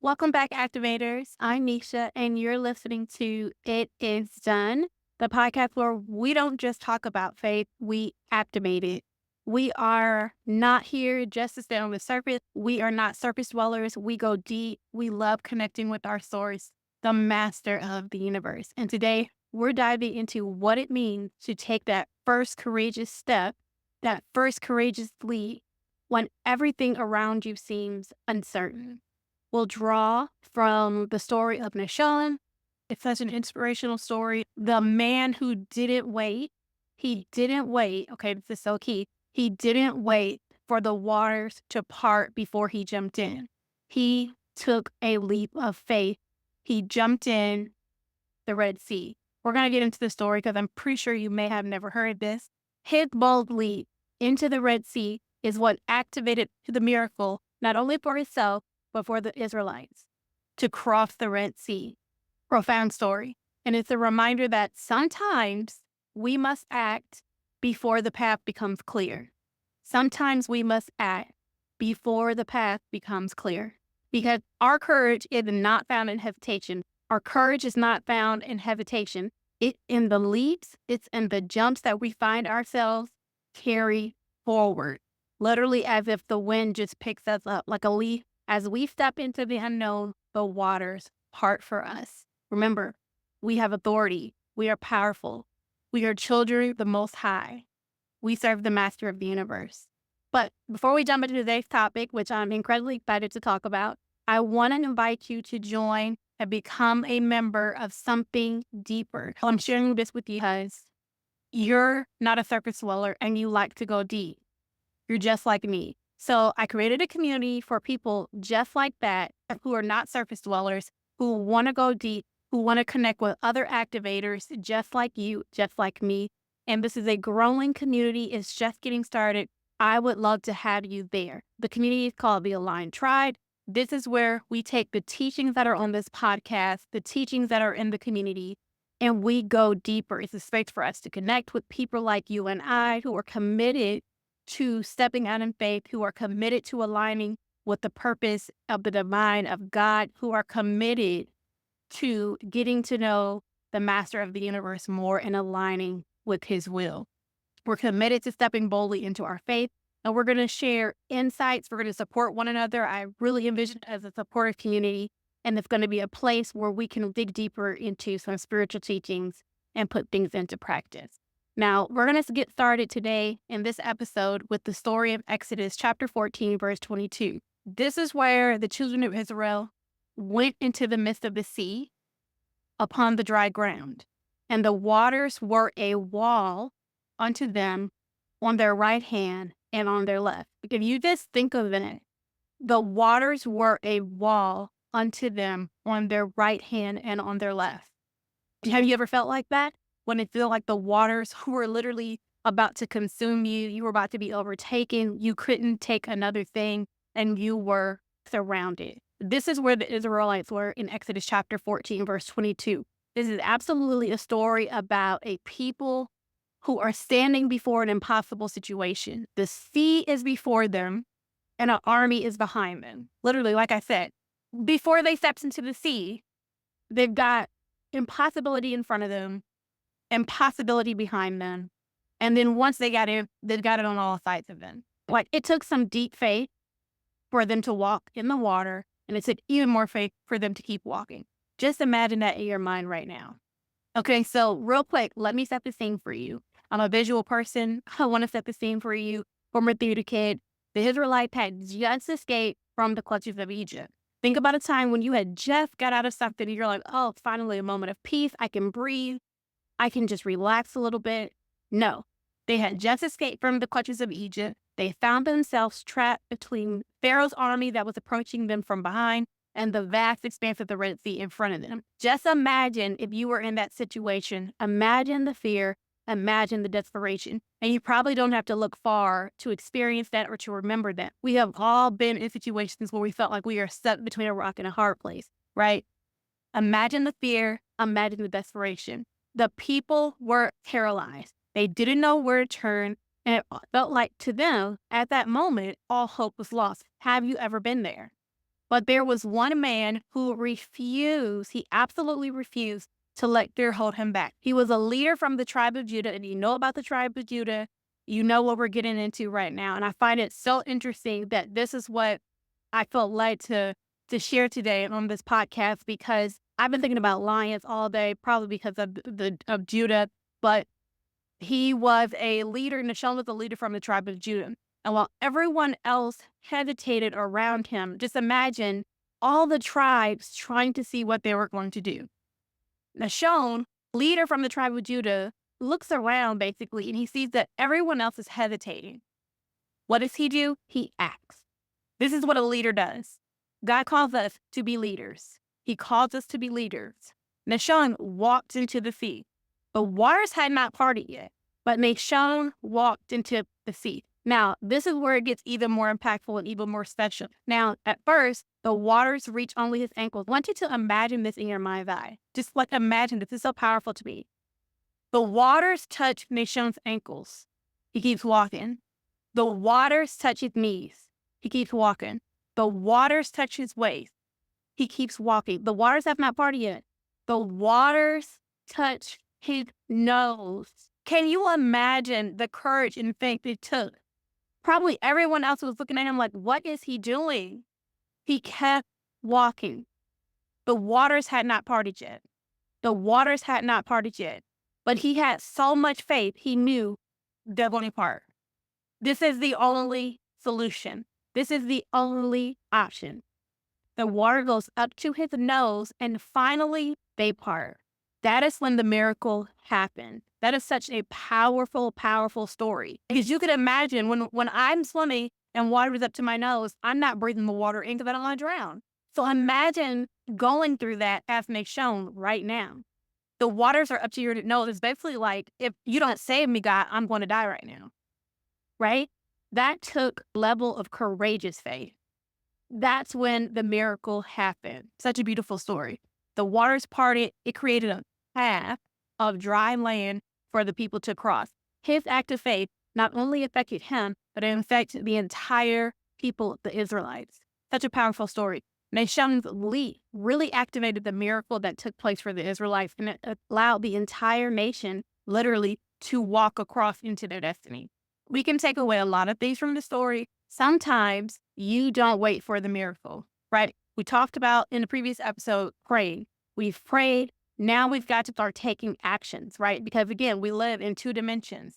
Welcome back, activators. I'm Nisha, and you're listening to It Is Done, the podcast where we don't just talk about faith, we activate it. We are not here just to stay on the surface. We are not surface dwellers. We go deep. We love connecting with our source, the master of the universe. And today, we're diving into what it means to take that first courageous step, that first courageous leap when everything around you seems uncertain. We'll draw from the story of Nachshon. It's such an inspirational story. The man who didn't wait, he didn't wait. Okay, this is so key. He didn't wait for the waters to part before he jumped in. He took a leap of faith. He jumped in the Red Sea. We're going to get into the story because I'm pretty sure you may have never heard this. His bold leap into the Red Sea is what activated the miracle, not only for himself, but for the Israelites to cross the Red Sea. Profound story. And it's a reminder that sometimes we must act before the path becomes clear. Sometimes we must act before the path becomes clear. Because our courage is not found in hesitation. Our courage is not found in hesitation. It's in the leaps, it's in the jumps that we find ourselves carry forward. Literally as if the wind just picks us up like a leaf. As we step into the unknown, the waters part for us. Remember, we have authority. We are powerful. We are children of the Most High. We serve the Master of the universe. But before we jump into today's topic, which I'm incredibly excited to talk about, I want to invite you to join and become a member of something deeper. I'm sharing this with you because you're not a surface dweller and you like to go deep. You're just like me. So I created a community for people just like that, who are not surface dwellers, who want to go deep, who want to connect with other activators just like you, just like me. And this is a growing community. It's just getting started. I would love to have you there. The community is called the Aligned Tribe. This is where we take the teachings that are on this podcast, the teachings that are in the community, and we go deeper. It's a space for us to connect with people like you and I who are committed to stepping out in faith, who are committed to aligning with the purpose of the divine of God, who are committed to getting to know the master of the universe more and aligning with his will. We're committed to stepping boldly into our faith, and we're going to share insights. We're going to support one another. I really envision it as a supportive community, and it's going to be a place where we can dig deeper into some spiritual teachings and put things into practice. Now, we're going to get started today in this episode with the story of Exodus chapter 14, verse 22. This is where the children of Israel went into the midst of the sea upon the dry ground, and the waters were a wall unto them on their right hand and on their left. If you just think of it, the waters were a wall unto them on their right hand and on their left. Have you ever felt like that? When it felt like the waters were literally about to consume you, you were about to be overtaken, you couldn't take another thing, and you were surrounded. This is where the Israelites were in Exodus chapter 14, verse 22. This is absolutely a story about a people who are standing before an impossible situation. The sea is before them, and an army is behind them. Literally, like I said, before they stepped into the sea, they've got impossibility in front of them, impossibility behind them. And then once they got in, they've got it on all sides of them. Like, it took some deep faith for them to walk in the water, and it took even more faith for them to keep walking. Just imagine that in your mind right now. Okay, so real quick, let me set the scene for you. I'm a visual person. I want to set the scene for you. Former theater kid, the Israelites had just escaped from the clutches of Egypt. Think about a time when you had just got out of something and you're like, oh, finally a moment of peace. I can breathe. I can just relax a little bit. No, they had just escaped from the clutches of Egypt. They found themselves trapped between Pharaoh's army that was approaching them from behind and the vast expanse of the Red Sea in front of them. Just imagine if you were in that situation. Imagine the fear. Imagine the desperation. And you probably don't have to look far to experience that or to remember that. We have all been in situations where we felt like we are stuck between a rock and a hard place, right? Imagine the fear. Imagine the desperation. The people were paralyzed. They didn't know where to turn, and it felt like to them, at that moment, all hope was lost. Have you ever been there? But there was one man who refused, he absolutely refused to let fear hold him back. He was a leader from the tribe of Judah, and you know about the tribe of Judah. You know what we're getting into right now. And I find it so interesting that this is what I felt led to share today on this podcast, because I've been thinking about lions all day, probably because of Judah, but he was a leader, Nachshon was a leader from the tribe of Judah. And while everyone else hesitated around him, just imagine all the tribes trying to see what they were going to do. Nachshon, leader from the tribe of Judah, looks around basically and he sees that everyone else is hesitating. What does he do? He acts. This is what a leader does. God calls us to be leaders. He calls us to be leaders. Nachshon walked into the sea. The waters had not parted yet, but Nachshon walked into the sea. Now, this is where it gets even more impactful and even more special. Now, at first, the waters reach only his ankles. I want you to imagine this in your mind's eye. Just like imagine this. This is so powerful to me. The waters touch Nachshon's ankles. He keeps walking. The waters touch his knees. He keeps walking. The waters touch his waist. He keeps walking. The waters have not parted yet. The waters touch his nose. Can you imagine the courage and faith it took? Probably everyone else was looking at him like, what is he doing? He kept walking. The waters had not parted yet. The waters had not parted yet. But he had so much faith, he knew they're going to part. This is the only solution. This is the only option. The water goes up to his nose and finally they part. That is when the miracle happened. That is such a powerful, powerful story. Because you could imagine when I'm swimming and water is up to my nose, I'm not breathing the water in because I don't want to drown. So imagine going through that as Nachshon right now. The waters are up to your nose. It's basically like, if you don't save me, God, I'm going to die right now. Right? That took level of courageous faith. That's when the miracle happened. Such a beautiful story. The waters parted. It created a path of dry land for the people to cross. His act of faith not only affected him, but it affected the entire people, the Israelites. Such a powerful story. Nachshon's leap really activated the miracle that took place for the Israelites, and it allowed the entire nation literally to walk across into their destiny. We can take away a lot of things from the story. Sometimes you don't wait for the miracle, right? We talked about in the previous episode, praying. We've prayed. Now we've got to start taking actions, right? Because again, we live in two dimensions,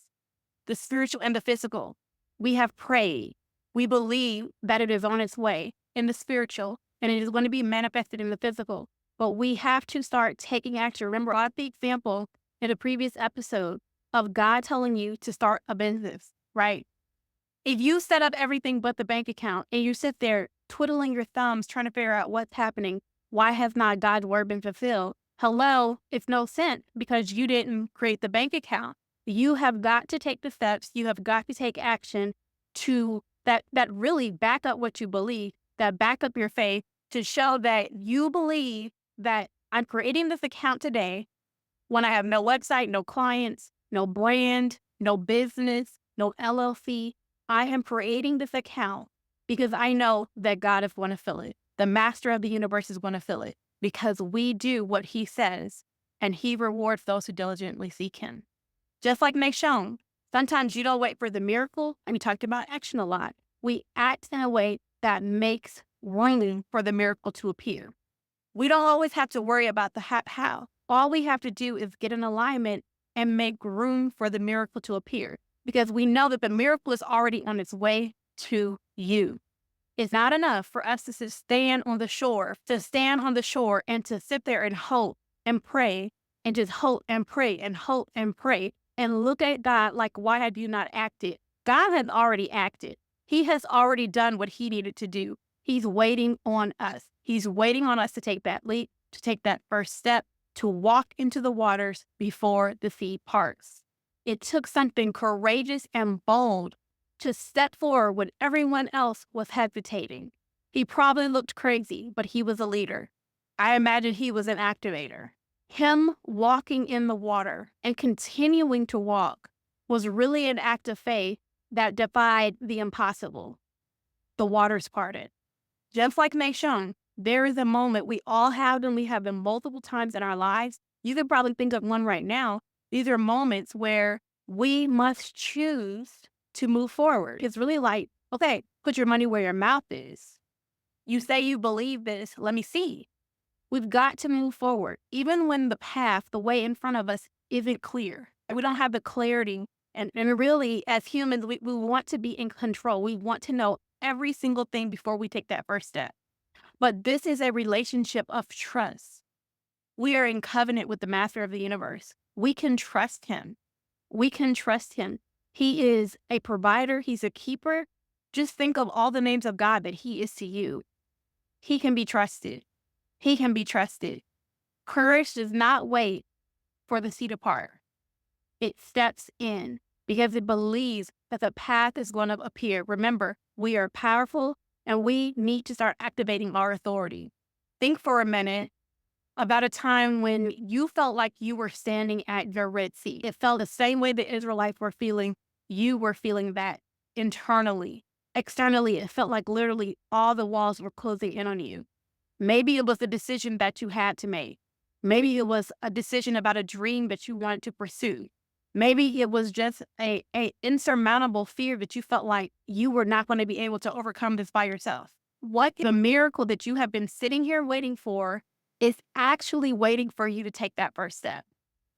the spiritual and the physical. We have prayed. We believe that it is on its way in the spiritual and it is going to be manifested in the physical. But we have to start taking action. Remember, I had the example in a previous episode of God telling you to start a business, right? If you set up everything but the bank account and you sit there twiddling your thumbs trying to figure out what's happening, why has not God's word been fulfilled? Hello, it's no sense because you didn't create the bank account. You have got to take the steps. You have got to take action to that really back up what you believe, that back up your faith to show that you believe that I'm creating this account today when I have no website, no clients, no brand, no business, no LLC. I am creating this account because I know that God is going to fill it. The master of the universe is going to fill it because we do what he says and he rewards those who diligently seek him. Just like Nachshon, sometimes you don't wait for the miracle, and we talked about action a lot. We act in a way that makes room for the miracle to appear. We don't always have to worry about the how. All we have to do is get in alignment and make room for the miracle to appear because we know that the miracle is already on its way to you. It's not enough for us to just stand on the shore and to sit there and hope and pray and just hope and pray and hope and pray and look at God like, why have you not acted? God has already acted. He has already done what he needed to do. He's waiting on us. He's waiting on us to take that leap, to take that first step, to walk into the waters before the sea parts. It took something courageous and bold to step forward when everyone else was hesitating. He probably looked crazy, but he was a leader. I imagine he was an activator. Him walking in the water and continuing to walk was really an act of faith that defied the impossible. The waters parted. Just like Nachshon, there is a moment we all have them. We have them multiple times in our lives. You could probably think of one right now. These are moments where we must choose to move forward. It's really like, okay, put your money where your mouth is. You say you believe this. Let me see. We've got to move forward, even when the path, the way in front of us isn't clear. We don't have the clarity. And really, as humans, we want to be in control. We want to know every single thing before we take that first step. But this is a relationship of trust. We are in covenant with the master of the universe. We can trust him. We can trust him. He is a provider. He's a keeper. Just think of all the names of God that he is to you. He can be trusted. He can be trusted. Courage does not wait for the sea to part. It steps in because it believes that the path is going to appear. Remember, we are powerful and we need to start activating our authority. Think for a minute about a time when you felt like you were standing at your Red Sea. It felt the same way the Israelites were feeling. You were feeling that internally. Externally, it felt like literally all the walls were closing in on you. Maybe it was a decision that you had to make. Maybe it was a decision about a dream that you wanted to pursue. Maybe it was just a insurmountable fear that you felt like you were not going to be able to overcome this by yourself. What the miracle that you have been sitting here waiting for is actually waiting for you to take that first step.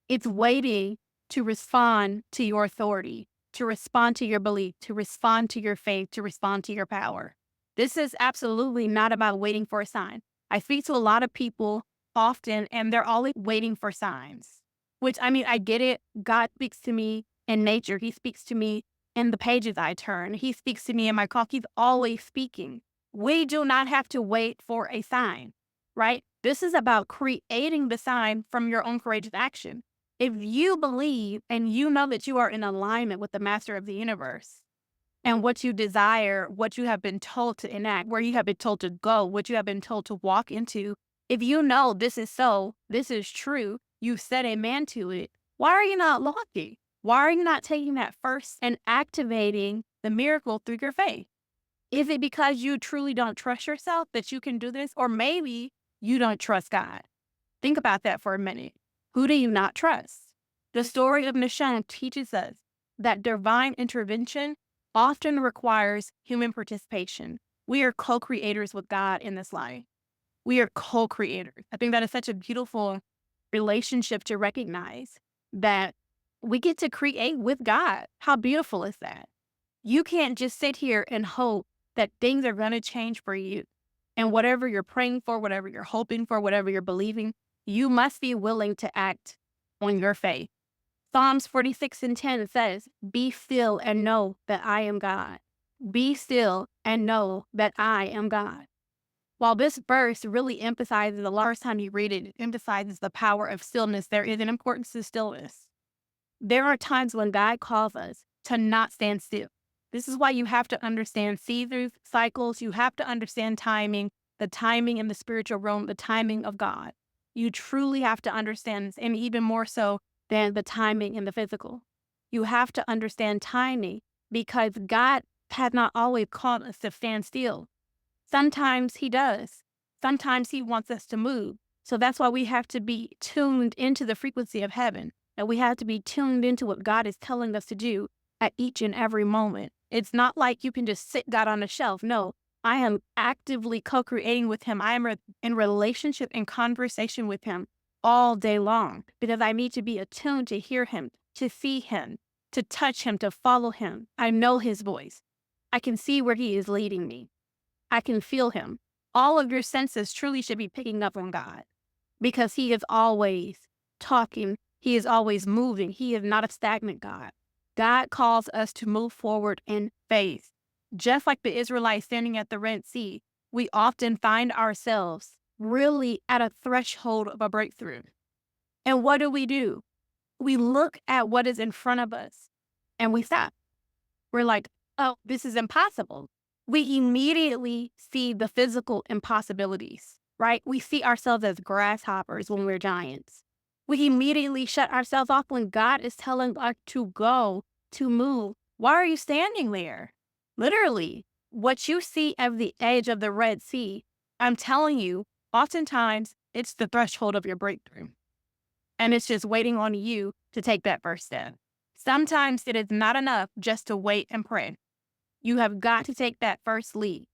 It's waiting to respond to your authority, to respond to your belief, to respond to your faith, to respond to your power. This is absolutely not about waiting for a sign. I speak to a lot of people often, and they're always waiting for signs, which I mean, I get it. God speaks to me in nature. He speaks to me in the pages I turn. He speaks to me in my call. He's always speaking. We do not have to wait for a sign, right? This is about creating the sign from your own courageous action. If you believe and you know that you are in alignment with the master of the universe, and what you desire, what you have been told to enact, where you have been told to go, what you have been told to walk into, if you know this is so, this is true, you said amen to it, why are you not walking? Why are you not taking that first and activating the miracle through your faith? Is it because you truly don't trust yourself that you can do this? Or maybe you don't trust God. Think about that for a minute. Who do you not trust? The story of Nachshon teaches us that divine intervention often requires human participation. We are co-creators with God in this life. We are co-creators. I think that is such a beautiful relationship to recognize that we get to create with God. How beautiful is that? You can't just sit here and hope that things are going to change for you. And whatever you're praying for, whatever you're hoping for, whatever you're believing, you must be willing to act on your faith. Psalms 46:10 says, "Be still and know that I am God. Be still and know that I am God." While this verse really emphasizes, the last time you read it, it emphasizes the power of stillness, there is an importance to stillness. There are times when God calls us to not stand still. This is why you have to understand seasons, cycles. You have to understand timing, the timing in the spiritual realm, the timing of God. You truly have to understand this, and even more so than the timing in the physical. You have to understand timing because God has not always called us to stand still. Sometimes he does. Sometimes he wants us to move. So that's why we have to be tuned into the frequency of heaven. And we have to be tuned into what God is telling us to do at each and every moment. It's not like you can just sit God on a shelf. No, I am actively co-creating with him. I am in relationship and conversation with him all day long because I need to be attuned to hear him, to see him, to touch him, to follow him. I know his voice. I can see where he is leading me. I can feel him. All of your senses truly should be picking up on God because he is always talking. He is always moving. He is not a stagnant God. God calls us to move forward in faith. Just like the Israelites standing at the Red Sea, we often find ourselves really at a threshold of a breakthrough. And what do? We look at what is in front of us and we stop. We're like, oh, this is impossible. We immediately see the physical impossibilities, right? We see ourselves as grasshoppers when we're giants. We immediately shut ourselves off when God is telling us to go, to move. Why are you standing there? Literally, What you see at the edge of the Red Sea, I'm telling you, oftentimes it's the threshold of your breakthrough. And it's just waiting on you to take that first step. Sometimes it is not enough just to wait and pray. You have got to take that first leap.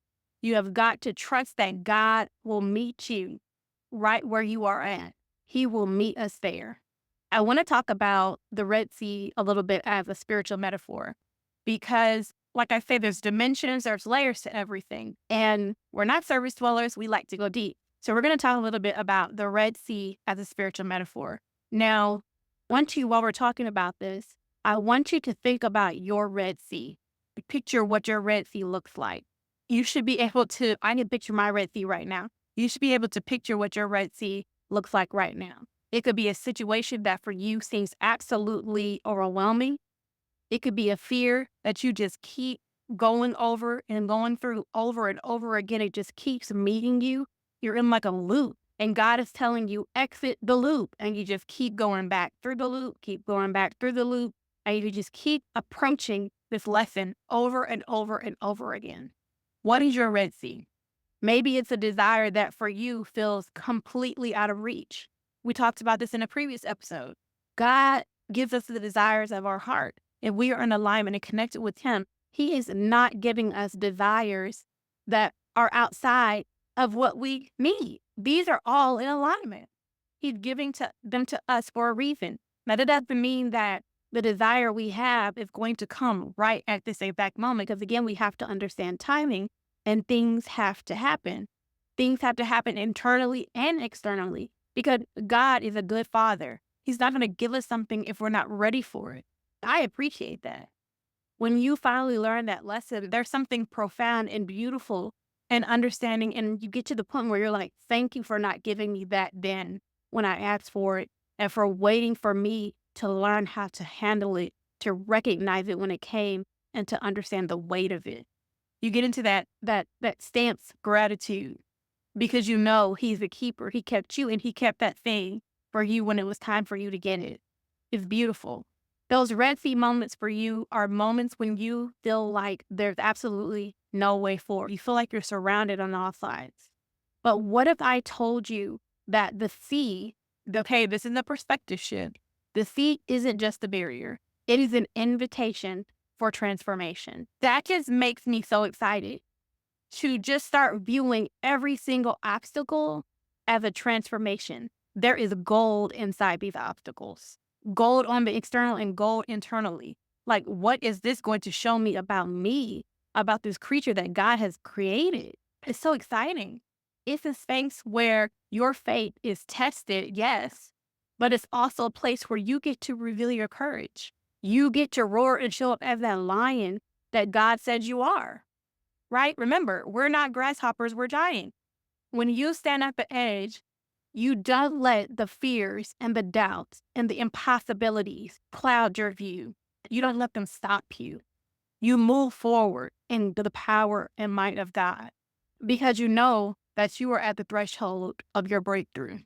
You have got to trust that God will meet you right where you are at. He will meet us there. I want to talk about the Red Sea a little bit as a spiritual metaphor because, like I say, there's dimensions, there's layers to everything. And we're not surface dwellers. We like to go deep. So we're going to talk a little bit about the Red Sea as a spiritual metaphor. Now, while we're talking about this, I want you to think about your Red Sea. Picture what your Red Sea looks like. You should be able to, I can picture my Red Sea right now. You should be able to picture what your Red Sea looks like right now. It could be a situation that for you seems absolutely overwhelming. It could be a fear that you just keep going over and going through over and over again. It just keeps meeting you. You're in like a loop. And God is telling you, exit the loop. And you just keep going back through the loop, keep going back through the loop. And you just keep approaching this lesson over and over and over again. What is your Red Sea? Maybe it's a desire that for you feels completely out of reach. We talked about this in a previous episode. God gives us the desires of our heart. If we are in alignment and connected with Him, He is not giving us desires that are outside of what we need. These are all in alignment. He's giving them to us for a reason. Now, that doesn't mean that the desire we have is going to come right at this exact moment, because again, we have to understand timing and things have to happen. Things have to happen internally and externally because God is a good Father. He's not going to give us something if we're not ready for it. I appreciate that. When you finally learn that lesson, there's something profound and beautiful and understanding, and you get to the point where you're like, thank you for not giving me that then when I asked for it, and for waiting for me to learn how to handle it, to recognize it when it came, and to understand the weight of it. You get into that stance gratitude because you know He's the keeper. He kept you and He kept that thing for you when it was time for you to get it. It's beautiful. Those Red Sea moments for you are moments when you feel like there's absolutely no way forward. You feel like you're surrounded on all sides. But what if I told you that the sea, okay, this is a perspective shift. The sea isn't just a barrier. It is an invitation for transformation. That just makes me so excited to just start viewing every single obstacle as a transformation. There is gold inside these obstacles. Gold on the external and gold internally. Like, what is this going to show me, about this creature that God has created? It's so exciting. It's a space where your faith is tested, yes, but it's also a place where you get to reveal your courage. You get to roar and show up as that lion that God said you are, right? Remember, we're not grasshoppers, we're giants. When you stand at the edge, you don't let the fears and the doubts and the impossibilities cloud your view. You don't let them stop you. You move forward in the power and might of God because you know that you are at the threshold of your breakthrough.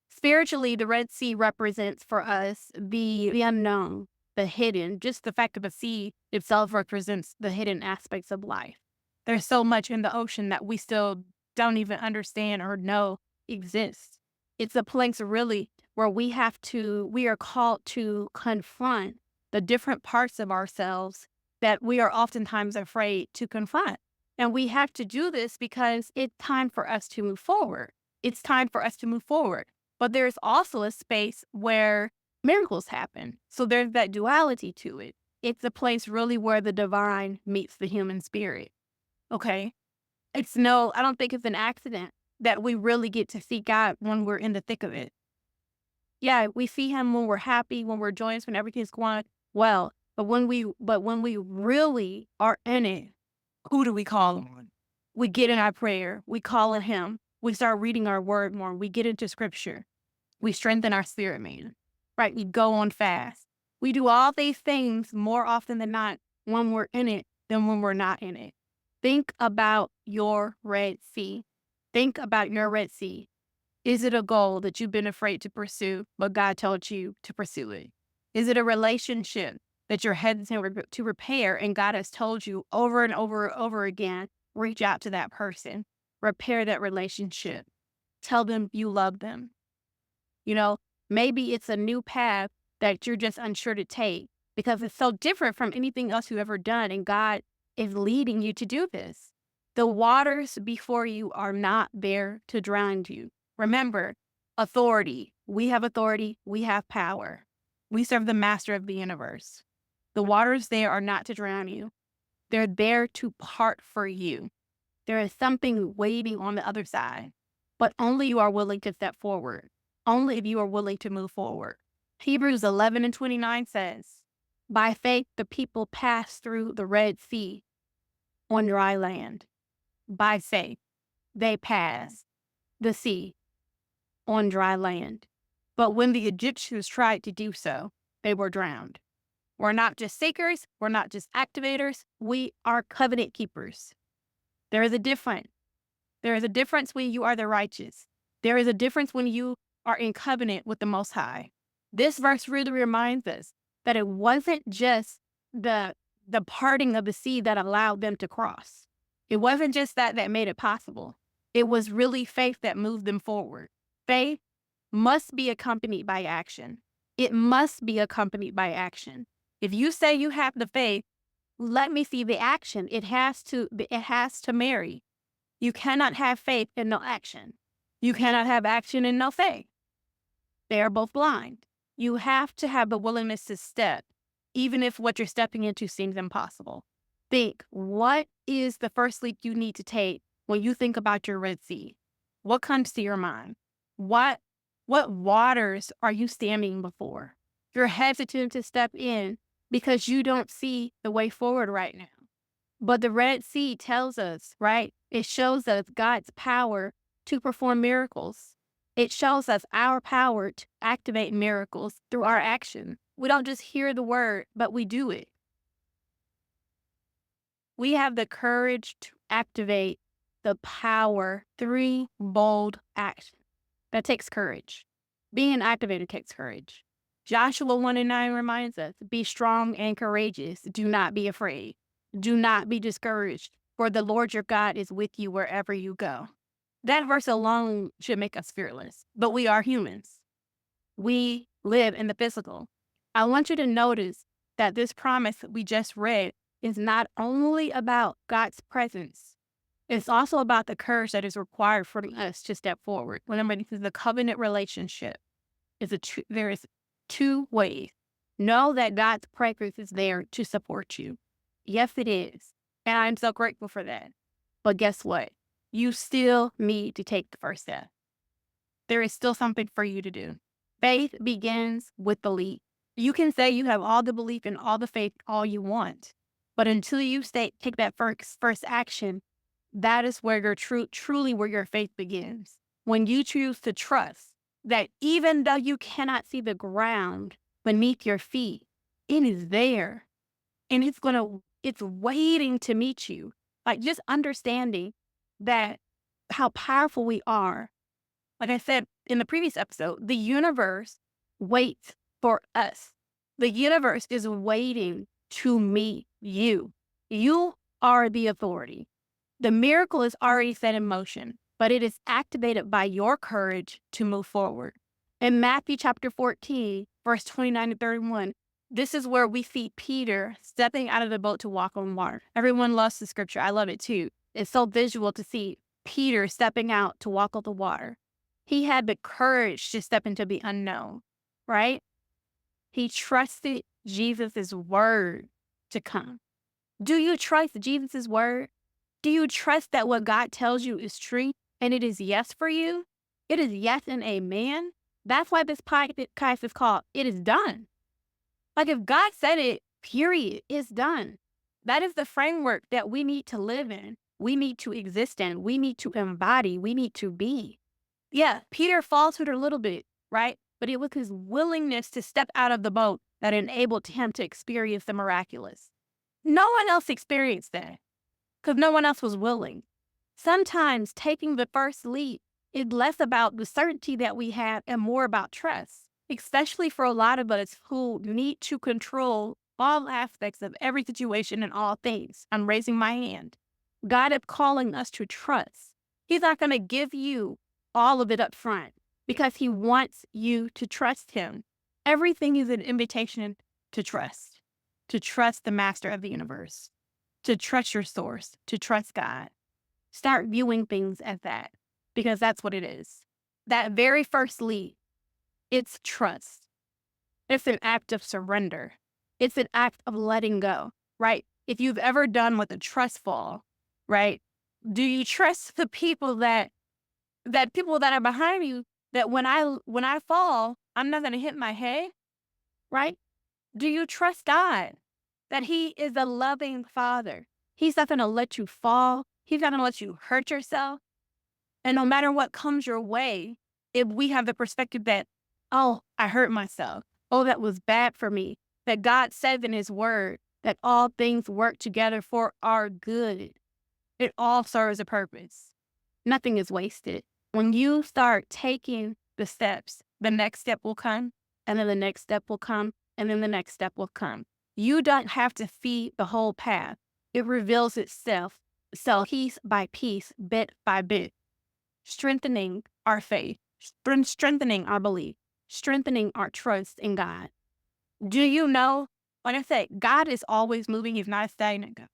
Spiritually, the Red Sea represents for us the unknown, the hidden. Just the fact of the sea itself represents the hidden aspects of life. There's so much in the ocean that we still don't even understand or know exists. It's a place really where we are called to confront the different parts of ourselves that we are oftentimes afraid to confront. And we have to do this because it's time for us to move forward. It's time for us to move forward. But there's also a space where miracles happen. So there's that duality to it. It's a place really where the divine meets the human spirit. Okay? I don't think it's an accident that we really get to see God when we're in the thick of it. Yeah, we see Him when we're happy, when we're joyous, when everything's going well. But when we really are in it, who do we call on? We get in our prayer. We call on Him. We start reading our word more. We get into scripture. We strengthen our spirit, man. Right? We go on fast. We do all these things more often than not when we're in it than when we're not in it. Think about your Red Sea. Think about your Red Sea. Is it a goal that you've been afraid to pursue, but God told you to pursue it? Is it a relationship that you're hesitant to repair and God has told you over and over and over again, reach out to that person, repair that relationship, tell them you love them. You know, maybe it's a new path that you're just unsure to take because it's so different from anything else you've ever done. And God is leading you to do this. The waters before you are not there to drown you. Remember, authority. We have authority. We have power. We serve the master of the universe. The waters there are not to drown you. They're there to part for you. There is something waiting on the other side, but only you are willing to step forward. Only if you are willing to move forward. Hebrews 11:29 says, by faith, the people passed through the Red Sea on dry land. By faith, they passed the sea on dry land. But when the Egyptians tried to do so, they were drowned. We're not just seekers. We're not just activators. We are covenant keepers. There is a difference. There is a difference when you are the righteous. There is a difference when you are in covenant with the Most High. This verse really reminds us that it wasn't just the parting of the sea that allowed them to cross. It wasn't just that made it possible. It was really faith that moved them forward. Faith must be accompanied by action. It must be accompanied by action. If you say you have the faith, let me see the action. It has to marry. You cannot have faith and no action. You cannot have action and no faith. They are both blind. You have to have the willingness to step, even if what you're stepping into seems impossible. Think, what is the first leap you need to take when you think about your Red Sea? What comes to your mind? What waters are you standing before? You're hesitant to step in because you don't see the way forward right now. But the Red Sea tells us, right? It shows us God's power to perform miracles. It shows us our power to activate miracles through our action. We don't just hear the word, but we do it. We have the courage to activate the power through bold action. That takes courage. Being an activator takes courage. Joshua 1:9 reminds us, be strong and courageous. Do not be afraid. Do not be discouraged, for the Lord your God is with you wherever you go. That verse alone should make us fearless, but we are humans. We live in the physical. I want you to notice that this promise that we just read is not only about God's presence, it's also about the courage that is required for us to step forward. Remember, this is a covenant relationship. There is two ways. Know that God's presence is there to support you. Yes, it is. And I'm so grateful for that. But guess what? You still need to take the first step. There is still something for you to do. Faith begins with belief. You can say you have all the belief and all the faith all you want. But until you take that first action, that is where your truly where your faith begins. When you choose to trust that even though you cannot see the ground beneath your feet, it is there. And it's waiting to meet you. Like just understanding that how powerful we are. Like I said in the previous episode, the universe waits for us. The universe is waiting to meet you. You are the authority. The miracle is already set in motion, but it is activated by your courage to move forward. In Matthew chapter 14, verse 29 to 31, this is where we see Peter stepping out of the boat to walk on water. Everyone loves the scripture. I love it too. It's so visual to see Peter stepping out to walk on the water. He had the courage to step into the unknown, right? He trusted Jesus' word to come. Do you trust Jesus' word? Do you trust that what God tells you is true and it is yes for you? It is yes and amen. That's why this podcast is called It Is Done. Like if God said it, period, it's done. That is the framework that we need to live in. We need to exist in. We need to embody. We need to be. Yeah, Peter faltered a little bit, right? But it was his willingness to step out of the boat that enabled him to experience the miraculous. No one else experienced that because no one else was willing. Sometimes taking the first leap is less about the certainty that we have and more about trust, especially for a lot of us who need to control all aspects of every situation and all things. I'm raising my hand. God is calling us to trust. He's not going to give you all of it up front because he wants you to trust him. Everything is an invitation to trust the master of the universe, to trust your source, to trust God. Start viewing things as that because that's what it is. That very first lead, it's trust. It's an act of surrender. It's an act of letting go, right? If you've ever done with a trust fall, right? Do you trust the people that people that are behind you that when I fall, I'm not going to hit my head, right? Do you trust God that he is a loving father? He's not going to let you fall. He's not going to let you hurt yourself. And no matter what comes your way, if we have the perspective that, oh, I hurt myself. Oh, that was bad for me. That God says in his word that all things work together for our good. It all serves a purpose. Nothing is wasted. When you start taking the steps, the next step will come, and then the next step will come, and then the next step will come. You don't have to feed the whole path. It reveals itself, so piece by piece, bit by bit, strengthening our faith, strengthening our belief, strengthening our trust in God. Do you know, like I say, God is always moving. He's not a stagnant God.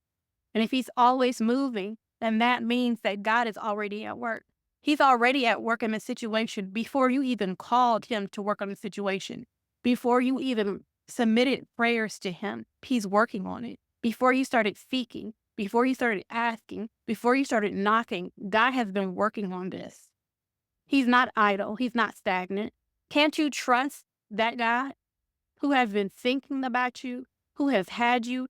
And if he's always moving, then that means that God is already at work. He's already at work in the situation before you even called him to work on the situation. Before you even submitted prayers to him, he's working on it. Before you started seeking, before you started asking, before you started knocking, God has been working on this. He's not idle. He's not stagnant. Can't you trust that God who has been thinking about you, who has had you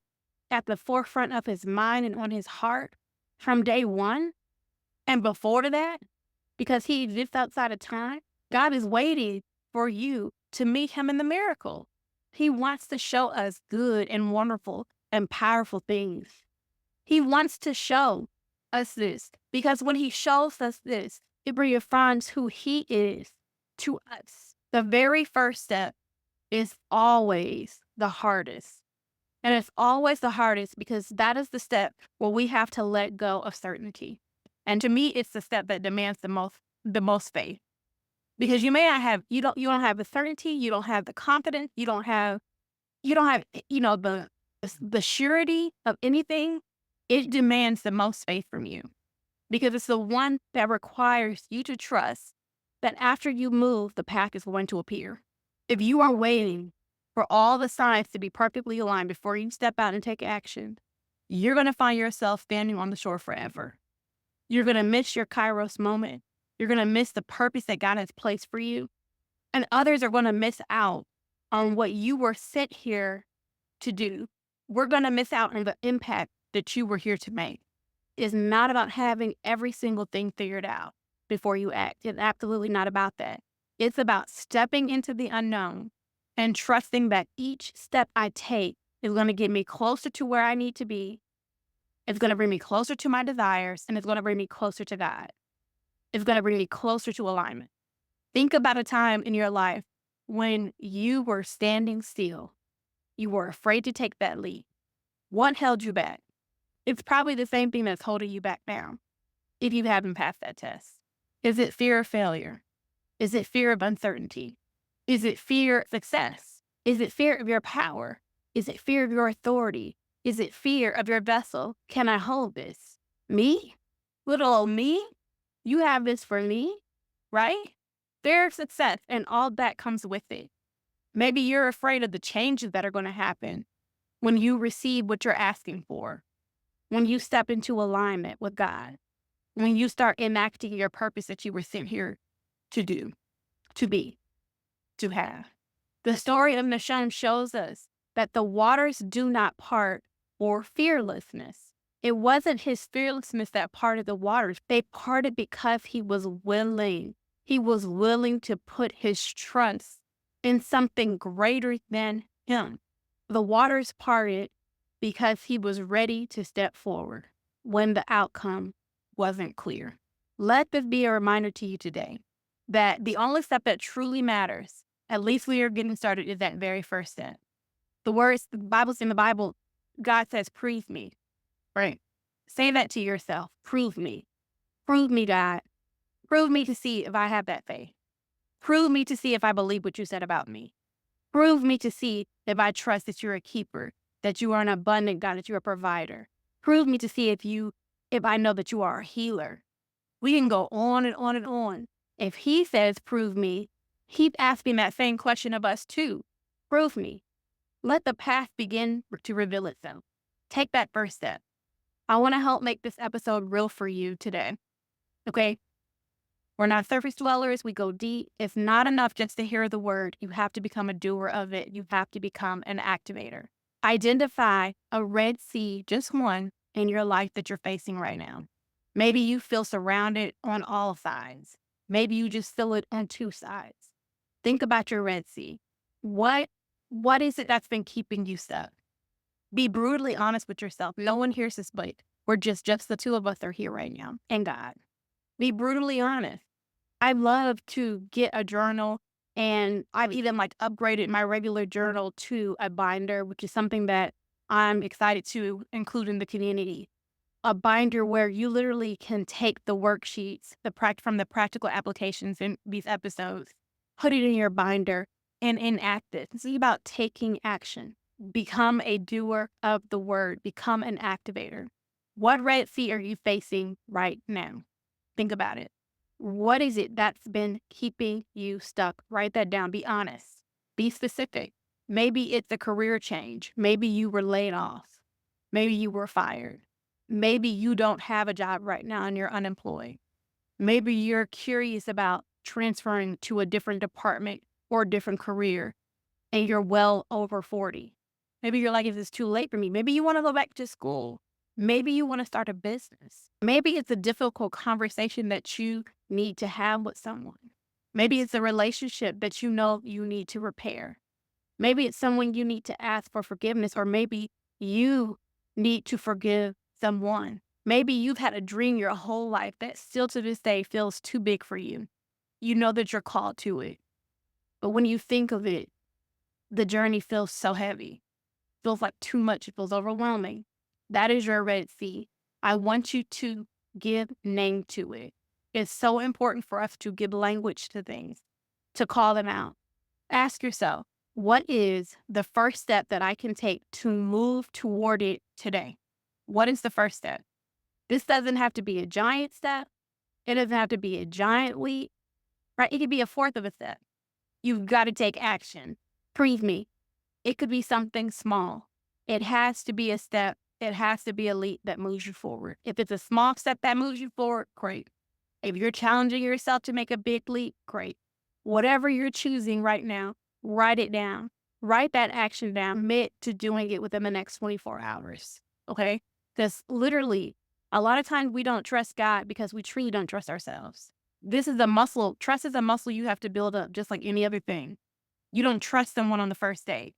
at the forefront of his mind and on his heart from day one and before to that? Because he exists outside of time. God is waiting for you to meet him in the miracle. He wants to show us good and wonderful and powerful things. He wants to show us this because when he shows us this, it reaffirms who he is to us. The very first step is always the hardest. And it's always the hardest because that is the step where we have to let go of certainty. And to me, it's the step that demands the most faith. Because you may not have, you don't have the certainty, you don't have the confidence, you don't have, the surety of anything. It demands the most faith from you because it's the one that requires you to trust that after you move, the path is going to appear. If you are waiting for all the signs to be perfectly aligned before you step out and take action, you're going to find yourself standing on the shore forever. You're going to miss your Kairos moment. You're going to miss the purpose that God has placed for you. And others are going to miss out on what you were sent here to do. We're going to miss out on the impact that you were here to make. It's not about having every single thing figured out before you act. It's absolutely not about that. It's about stepping into the unknown and trusting that each step I take is going to get me closer to where I need to be. It's going to bring me closer to my desires, and it's going to bring me closer to God. It's going to bring me closer to alignment. Think about a time in your life when you were standing still. You were afraid to take that leap. What held you back? It's probably the same thing that's holding you back now if you haven't passed that test. Is it fear of failure? Is it fear of uncertainty? Is it fear of success? Is it fear of your power? Is it fear of your authority? Is it fear of your vessel? Can I hold this? Me? Little old me? You have this for me, right? Fear of success and all that comes with it. Maybe you're afraid of the changes that are going to happen when you receive what you're asking for, when you step into alignment with God, when you start enacting your purpose that you were sent here to do, to be, to have. The story of Nachshon shows us that the waters do not part for fearlessness. It wasn't his fearlessness that parted the waters. They parted because he was willing. He was willing to put his trust in something greater than him. The waters parted because he was ready to step forward when the outcome wasn't clear. Let this be a reminder to you today that the only step that truly matters, at least when you're getting started, is that very first step. The Bible's in the Bible, God says, "Praise me," right? Say that to yourself. Prove me. Prove me, God. Prove me to see if I have that faith. Prove me to see if I believe what you said about me. Prove me to see if I trust that you're a keeper, that you are an abundant God, that you're a provider. Prove me to see if I know that you are a healer. We can go on and on and on. If he says, prove me, he's asking that same question of us too. Prove me. Let the path begin to reveal itself. Take that first step. I want to help make this episode real for you today. Okay? We're not surface dwellers. We go deep. It's not enough just to hear the word. You have to become a doer of it. You have to become an activator. Identify a red sea, just one, in your life that you're facing right now. Maybe you feel surrounded on all sides. Maybe you just feel it on two sides. Think about your red sea. What is it that's been keeping you stuck? Be brutally honest with yourself. No one hears this, but we're just the two of us are here right now, and God. Be brutally honest. I love to get a journal, and I've even upgraded my regular journal to a binder, which is something that I'm excited to include in the community. A binder where you literally can take the worksheets, from the practical applications in these episodes, put it in your binder and enact it. It's about taking action. Become a doer of the word. Become an activator. What red sea are you facing right now? Think about it. What is it that's been keeping you stuck? Write that down. Be honest. Be specific. Maybe it's a career change. Maybe you were laid off. Maybe you were fired. Maybe you don't have a job right now and you're unemployed. Maybe you're curious about transferring to a different department or a different career and you're well over 40. Maybe you're like, is this too late for me? Maybe you want to go back to school. Maybe you want to start a business. Maybe it's a difficult conversation that you need to have with someone. Maybe it's a relationship that you know you need to repair. Maybe it's someone you need to ask for forgiveness, or maybe you need to forgive someone. Maybe you've had a dream your whole life that still to this day feels too big for you. You know that you're called to it. But when you think of it, the journey feels so heavy. Feels like too much. It feels overwhelming. That is your red sea. I want you to give name to it. It's so important for us to give language to things, to call them out. Ask yourself, what is the first step that I can take to move toward it today? What is the first step? This doesn't have to be a giant step. It doesn't have to be a giant leap, right? It could be a fourth of a step. You've got to take action. Prove me. It could be something small. It has to be a step. It has to be a leap that moves you forward. If it's a small step that moves you forward, great. If you're challenging yourself to make a big leap, great. Whatever you're choosing right now, write it down. Write that action down. Commit to doing it within the next 24 hours. Okay? Because literally, a lot of times we don't trust God because we truly don't trust ourselves. This is a muscle. Trust is a muscle you have to build up just like any other thing. You don't trust someone on the first date.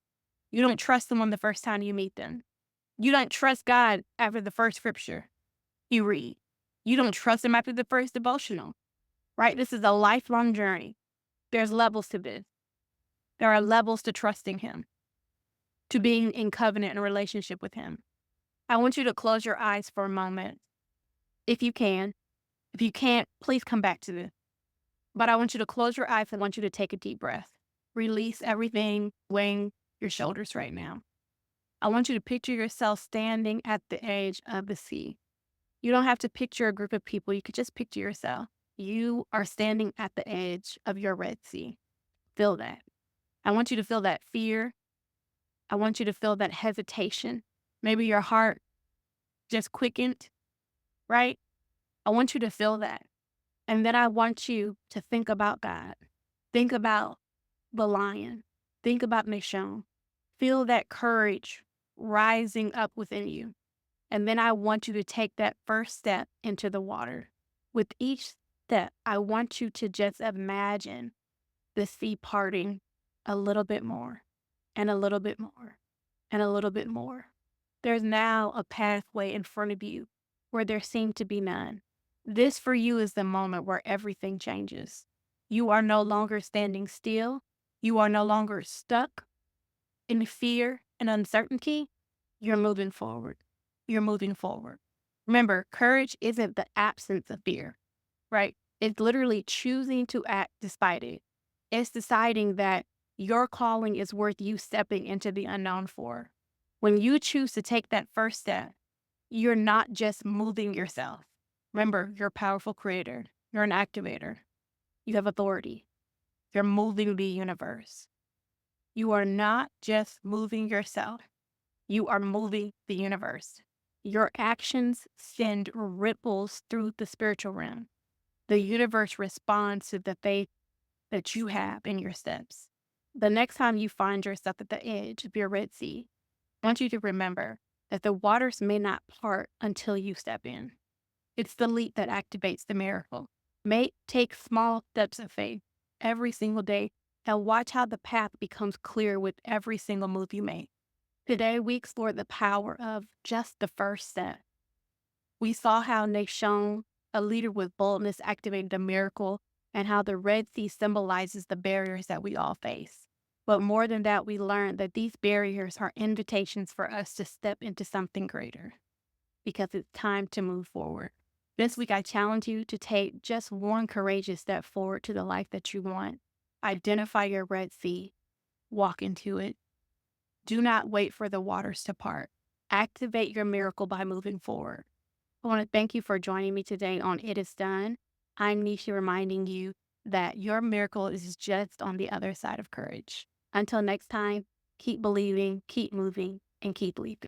You don't trust someone the first time you meet them. You don't trust God after the first scripture you read. You don't trust him after the first devotional, right? This is a lifelong journey. There's levels to this. There are levels to trusting him, to being in covenant and relationship with him. I want you to close your eyes for a moment, if you can. If you can't, please come back to this. But I want you to close your eyes and I want you to take a deep breath. Release everything weighing your shoulders right now. I want you to picture yourself standing at the edge of the sea. You don't have to picture a group of people. You could just picture yourself. You are standing at the edge of your Red Sea. Feel that. I want you to feel that fear. I want you to feel that hesitation. Maybe your heart just quickened, right? I want you to feel that. And then I want you to think about God. Think about the lion. Think about Nachshon. Feel that courage rising up within you. And then I want you to take that first step into the water. With each step, I want you to just imagine the sea parting a little bit more and a little bit more and a little bit more. There's now a pathway in front of you where there seemed to be none. This for you is the moment where everything changes. You are no longer standing still. You are no longer stuck in fear and uncertainty. You're moving forward. You're moving forward. Remember, courage isn't the absence of fear, right? It's literally choosing to act despite it. It's deciding that your calling is worth you stepping into the unknown for. When you choose to take that first step, you're not just moving yourself. Remember, you're a powerful creator. You're an activator. You have authority. You're moving the universe. You are not just moving yourself. You are moving the universe. Your actions send ripples through the spiritual realm. The universe responds to the faith that you have in your steps. The next time you find yourself at the edge of your Red Sea, I want you to remember that the waters may not part until you step in. It's the leap that activates the miracle. Take small steps of faith every single day and watch how the path becomes clear with every single move you make. Today, we explored the power of just the first step. We saw how Nachshon, a leader with boldness, activated a miracle, and how the Red Sea symbolizes the barriers that we all face. But more than that, we learned that these barriers are invitations for us to step into something greater because it's time to move forward. This week, I challenge you to take just one courageous step forward to the life that you want. Identify your Red Sea, walk into it. Do not wait for the waters to part. Activate your miracle by moving forward. I want to thank you for joining me today on It Is Done. I'm Nisha reminding you that your miracle is just on the other side of courage. Until next time, keep believing, keep moving, and keep leaping.